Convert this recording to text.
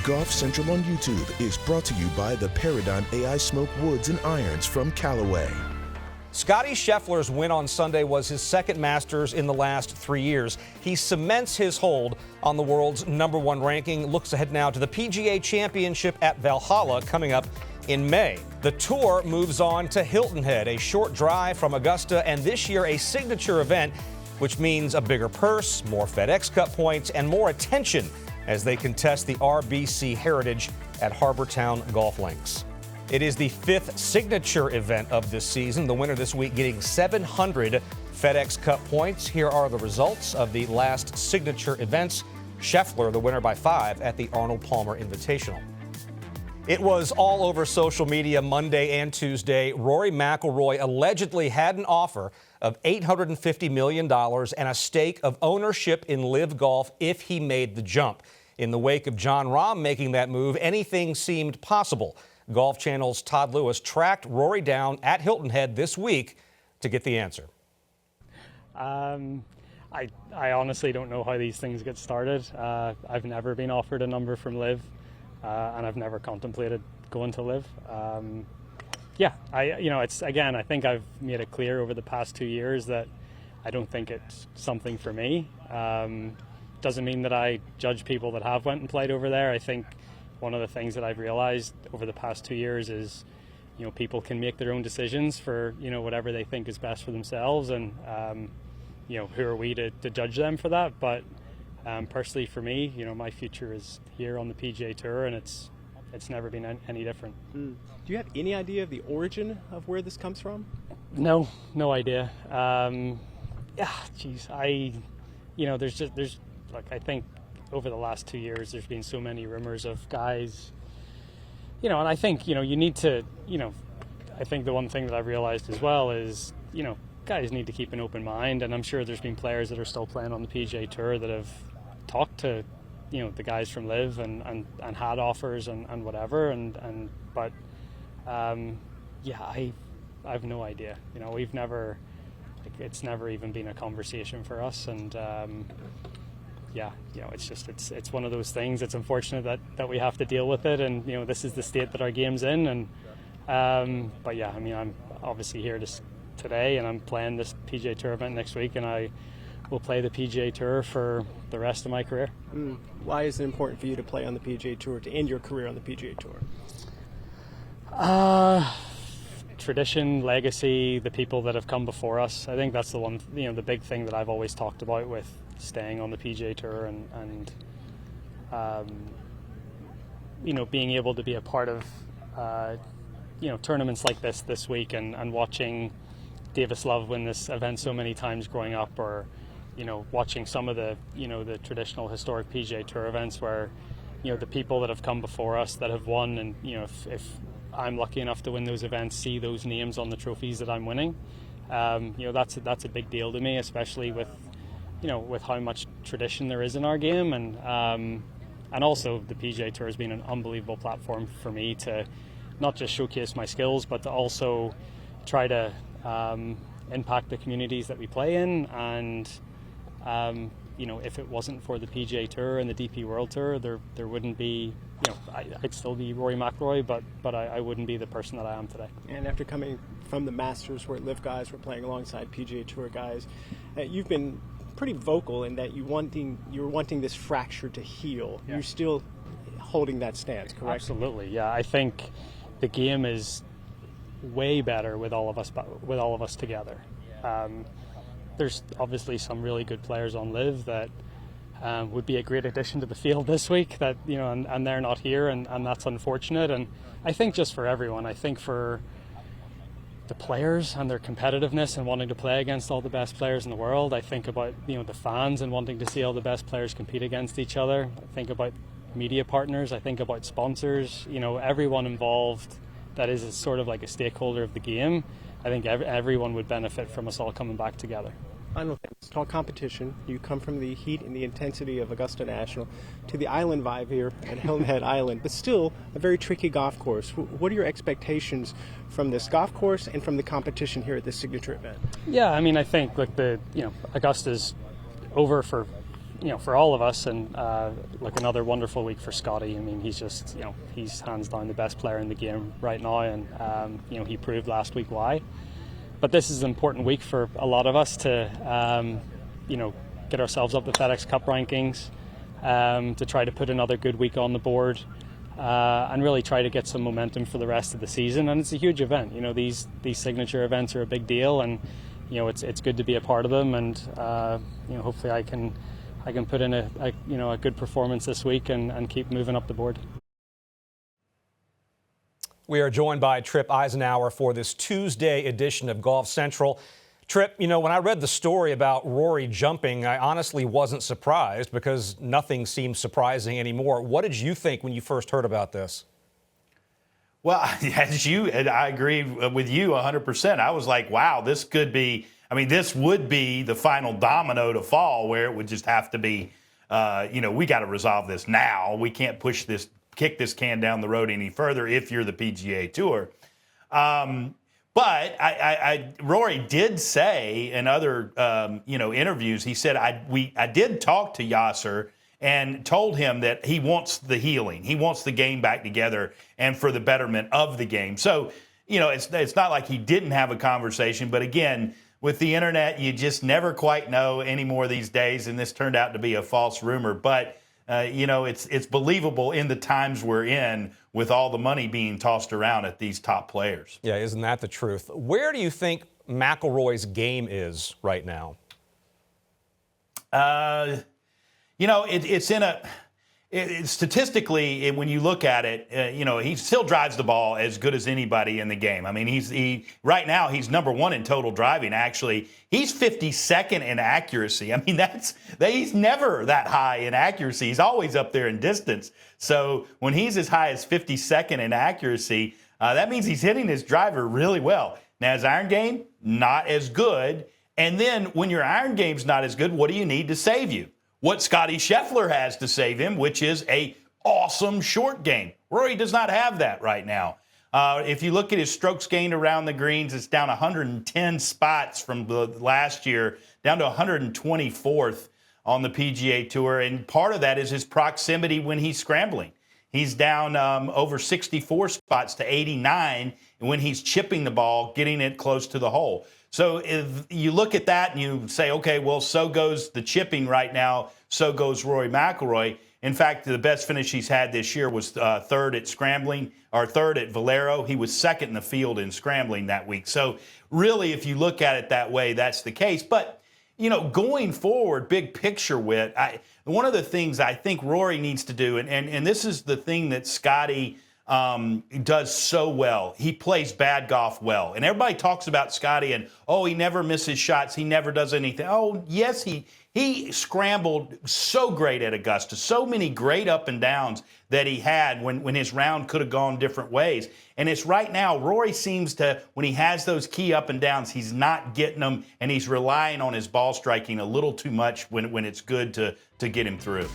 Golf Central on YouTube is brought to you by the Paradigm AI Smoke Woods and Irons from Callaway. Scottie Scheffler's win on Sunday was his second Masters in the last 3 years. He cements his hold on the world's #1 ranking, looks ahead now to the PGA Championship at Valhalla coming up in May. The tour moves on to Hilton Head, a short drive from Augusta, and this year a signature event, which means a bigger purse, more FedEx Cup points, and more attention as they contest the RBC Heritage at Harbortown Golf Links. It is the 5th signature event of this season. The winner this week getting 700 FedEx Cup points. Here are the results of the last signature events. Scheffler, the winner by 5 at the Arnold Palmer Invitational. It was all over social media Monday and Tuesday. Rory McIlroy allegedly had an offer of $850 million and a stake of ownership in LIV Golf if he made the jump. In the wake of Jon Rahm making that move, anything seemed possible. Golf Channel's Todd Lewis tracked Rory down at Hilton Head this week to get the answer. I honestly don't know how these things get started. I've never been offered a number from LIV, and I've never contemplated going to LIV. I think I've made it clear over the past 2 years that I don't think it's something for me. Doesn't mean that I judge people that have went and played over there. I think one of the things that I've realized over the past 2 years is, people can make their own decisions for, whatever they think is best for themselves. And, who are we to judge them for that? But personally for me, my future is here on the PGA Tour, and it's never been any different. Do you have any idea of the origin of where this comes from? No idea. I think over the last 2 years, there's been so many rumors of guys, and I think, you need to, I think the one thing that I've realized as well is, guys need to keep an open mind. And I'm sure there's been players that are still playing on the PGA Tour that have talked to, the guys from LIV and had offers and whatever. But I have no idea. We've never, it's never even been a conversation for us. And, it's one of those things. It's unfortunate that we have to deal with it, and this is the state that our game's in. And I'm obviously here today, and I'm playing this PGA Tour event next week, and I will play the PGA Tour for the rest of my career. Why is it important for you to play on the PGA Tour, to end your career on the PGA Tour? Tradition, legacy, the people that have come before us. I think that's the one, the big thing that I've always talked about with staying on the PGA Tour, and being able to be a part of tournaments like this week, and watching Davis Love win this event so many times growing up, or watching some of the the traditional historic PGA Tour events where the people that have come before us that have won, and if I'm lucky enough to win those events, see those names on the trophies that I'm winning, that's a big deal to me, especially with with how much tradition there is in our game. And also the PGA Tour has been an unbelievable platform for me to not just showcase my skills, but to also try to impact the communities that we play in. And if it wasn't for the PGA Tour and the DP World Tour, there wouldn't be, I'd still be Rory McIlroy, but I wouldn't be the person that I am today. And after coming from the Masters, where LIV guys were playing alongside PGA Tour guys, you've been pretty vocal in that you're wanting this fracture to heal. Yeah. You're still holding that stance, correct? Absolutely, yeah. I think the game is way better with all of us together. There's obviously some really good players on LIV that would be a great addition to the field this week, that and they're not here, and that's unfortunate. And I think just for everyone, I think for the players and their competitiveness and wanting to play against all the best players in the world, I think about the fans and wanting to see all the best players compete against each other. I think about media partners, I think about sponsors, everyone involved that is sort of like a stakeholder of the game. I think everyone would benefit from us all coming back together. Final thing, it's called competition. You come from the heat and the intensity of Augusta National to the island vibe here at Hilton Head Island, but still a very tricky golf course. What are your expectations from this golf course and from the competition here at this signature event? Yeah, I think Augusta's over for for all of us, and like another wonderful week for Scotty. I mean, he's just, he's hands down the best player in the game right now, and he proved last week why. But this is an important week for a lot of us to, get ourselves up the FedEx Cup rankings, to try to put another good week on the board, and really try to get some momentum for the rest of the season. And it's a huge event. These signature events are a big deal, and it's good to be a part of them. And hopefully I can put in a good performance this week and keep moving up the board. We are joined by Tripp Eisenhower for this Tuesday edition of Golf Central. Tripp, when I read the story about Rory jumping, I honestly wasn't surprised because nothing seems surprising anymore. What did you think when you first heard about this? Well, I agree with you 100%. I was like, wow, this would be the final domino to fall, where it would just have to be, we got to resolve this now. We can't kick this can down the road any further if you're the PGA Tour. But Rory did say in other, interviews, he said, I did talk to Yasser and told him that he wants the healing. He wants the game back together and for the betterment of the game. So, it's not like he didn't have a conversation. But again, with the internet, you just never quite know anymore these days. And this turned out to be a false rumor. But, it's believable in the times we're in with all the money being tossed around at these top players. Yeah, isn't that the truth? Where do you think McIlroy's game is right now? Statistically, when you look at it, he still drives the ball as good as anybody in the game. I mean, right now he's number one in total driving. Actually, he's 52nd in accuracy. I mean, he's never that high in accuracy. He's always up there in distance. So when he's as high as 52nd in accuracy, that means he's hitting his driver really well. Now his iron game, not as good. And then when your iron game's not as good, what do you need to save you? What Scotty Scheffler has to save him, which is a awesome short game. Rory does not have that right now. If you look at his strokes gained around the greens, it's down 110 spots from the last year, down to 124th on the PGA Tour. And part of that is his proximity when he's scrambling. He's down over 64 spots to 89 when he's chipping the ball, getting it close to the hole. So if you look at that and you say, okay, well, so goes the chipping right now, so goes Rory McIlroy. In fact, the best finish he's had this year was third at scrambling, or third at Valero. He was second in the field in scrambling that week. So really, if you look at it that way, that's the case. But, going forward, big picture one of the things I think Rory needs to do, and this is the thing that Scotty does so well. He plays bad golf well. And everybody talks about Scotty and, he never misses shots. He never does anything. Oh, yes, he scrambled so great at Augusta. So many great up and downs that he had when his round could have gone different ways. And it's right now, Rory seems to, when he has those key up and downs, he's not getting them, and he's relying on his ball striking a little too much when it's good to get him through.